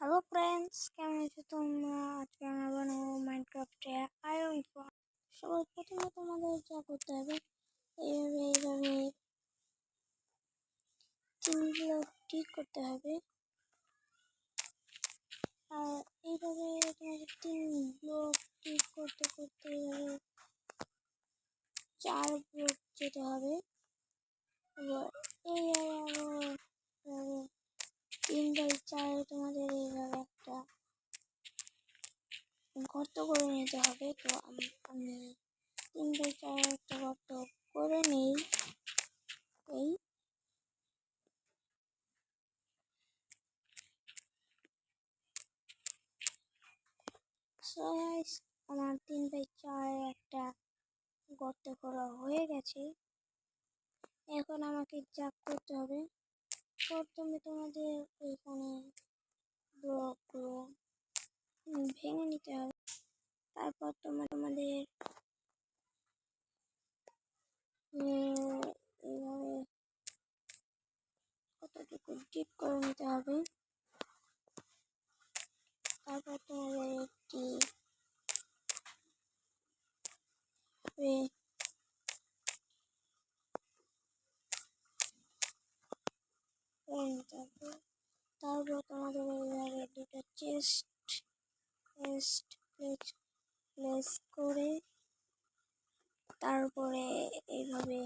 Hello friends, কেমন আছো তোমরা? আজকে আমরা বানাবো মাইনক্রাফটে আয়রন ফার্ম। সবার প্রথমে তোমাদের যা করতে হবে, এইভাবে তিনগুলো ঠিক করতে হবে। আর এইভাবে তোমাদের 3 ব্লক ঠিক করতে করতে এইভাবে 4 ব্লক যেতে হবে। এবার এই আরো 3/4 তোমাদের এইভাবে একটা গর্ত করে নিতে হবে। তো আমি 3/4 একটা গর্ত করে নেই। এই আমার 3/4 একটা গর্ত করা হয়ে গেছে। এখন আমাকে যা করতে হবে, প্রথমে তোমাদের এখানে ব্লকগুলো ভেঙে নিতে হবে। তারপর তোমাদের এইভাবে কতটুকু ডিপ করে নিতে হবে। তারপর তোমাদের একটি নিতে হবে। তারপর তোমাদের এইভাবে দুটো চেস্ট প্লেস করে তারপরে এইভাবে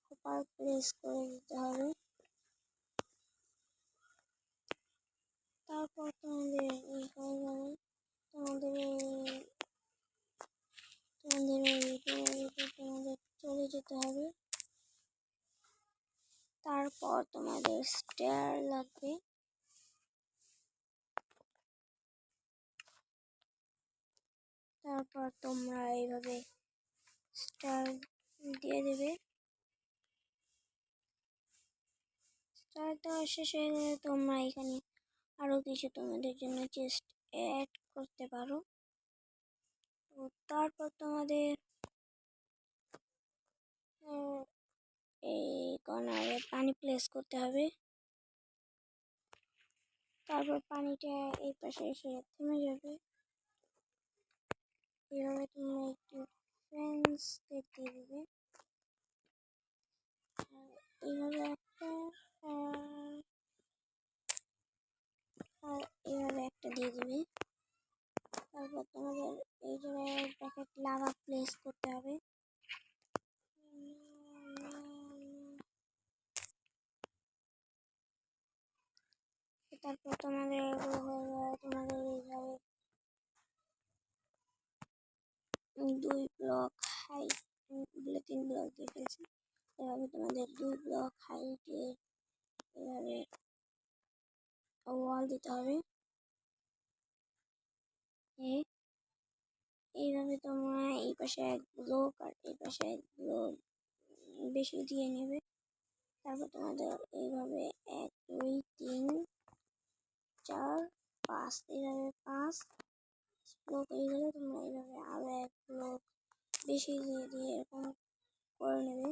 কপার প্লেস করে দিতে হবে। তারপর তোমাদের এই হয়ে যাবে। তোমাদের চলে যেতে হবে। তারপর তোমাদের স্টেয়ার লাগবে। তারপর তোমরা এইভাবে স্টার দিয়ে দেবে। স্টার দেওয়া শেষ হয়ে গেলে তোমরা এখানে আরো কিছু তোমাদের জন্য চেস্ট অ্যাড করতে পারো। তো তারপর তোমাদের এই কর্নারে পানি প্লেস করতে হবে। তারপর পানিটা এই পাশে এসে থেমে যাবে। এভাবে তোমরা একটু ফ্রেন্ডস দিয়ে দেবে। এইভাবে একটা আর এইভাবে একটা দিয়ে দেবে। তারপর তোমাদের এই জায়গায় প্যাকেট লাভা প্লেস করতে হবে। তারপর তোমাদের এগুলো হয়ে যায়। তোমাদের এইভাবে 2 ব্লক হাইট, 3 ব্লক দিয়ে ফেলছি। এভাবে তোমাদের 2 ব্লক হাইটে এভাবে ওয়াল দিতে হবে। এইভাবে তোমরা এই পাশে 1 ব্লক আর এই পাশে 1 ব্লক বেশি দিয়ে নেবে। তারপর তোমাদের এইভাবে 1 2 3 4 5 এইভাবে 5 ব্লক হয়ে গেলে তোমরা এইভাবে আরো 1 ব্লক বেশি দিয়ে এরকম করে নেবে।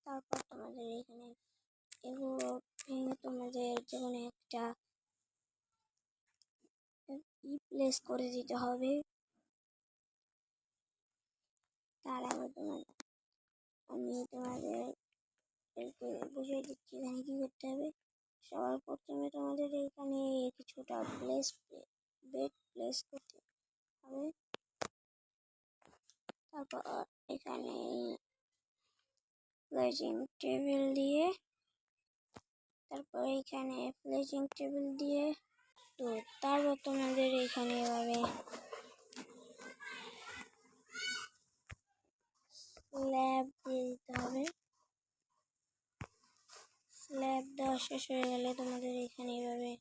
তারপর তোমাদের এখানে এগুলো ভেঙে তোমাদের যেমন একটা প্লেস করে দিতে হবে। তার আগে আমি তোমাদের বুঝিয়ে দিচ্ছি এখানে কি করতে হবে। সবার প্রথমে তোমাদের এখানে কিছুটা বেড প্লেস করতে হবে। তারপর এখানে প্লেজিং টেবিল দিয়ে তো তারপর তোমাদের এখানে এভাবে স্ল্যাব দিয়ে দিতে হবে। স্ল্যাব দেওয়া শেষ হয়ে গেলে তোমাদের এখানে এভাবে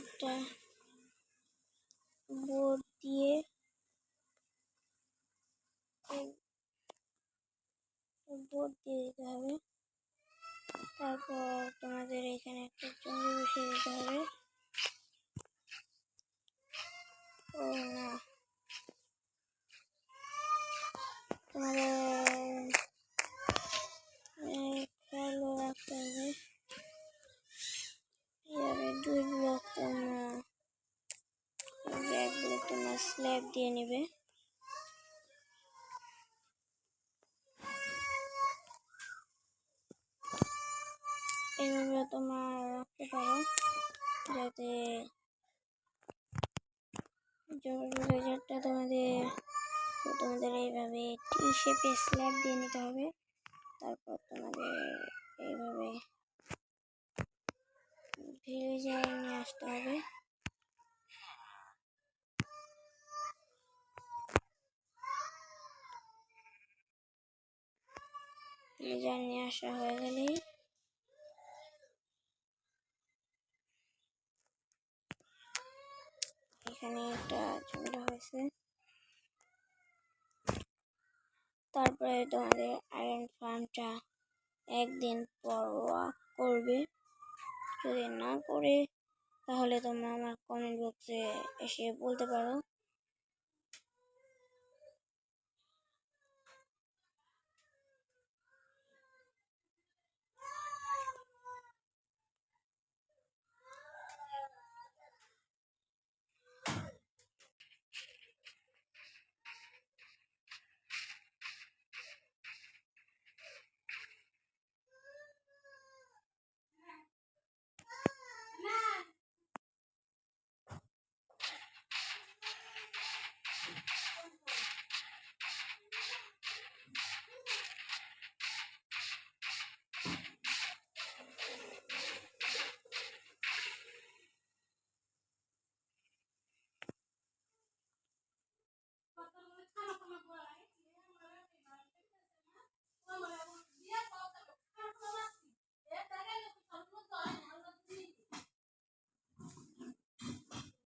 একটা বোর্ড দিয়ে দিতে হবে। তারপর তোমাদের এখানে একটা জমি বসিয়ে দিতে হবে। ও না, তোমার স্ল্যাব দিয়ে নেবে। এইভাবে তোমার রাখতে পারো যাতে রেজাল্টটা তোমাদের এইভাবে টি শেপে স্ল্যাব দিয়ে নিতে হবে। তারপর তোমাদের এইভাবে ভিলেজার নিয়ে আসতে হবে। ভিলেজার নিয়ে আসা হয়ে গেলেই এখানে একটা ঝামেলা হয়েছে। তারপরে তোমাদের আয়রন ফার্মটা একদিন পর ওয়াক করবে। যদি না করে তাহলে তোমরা আমার কমেন্ট বক্সে এসে বলতে পারো।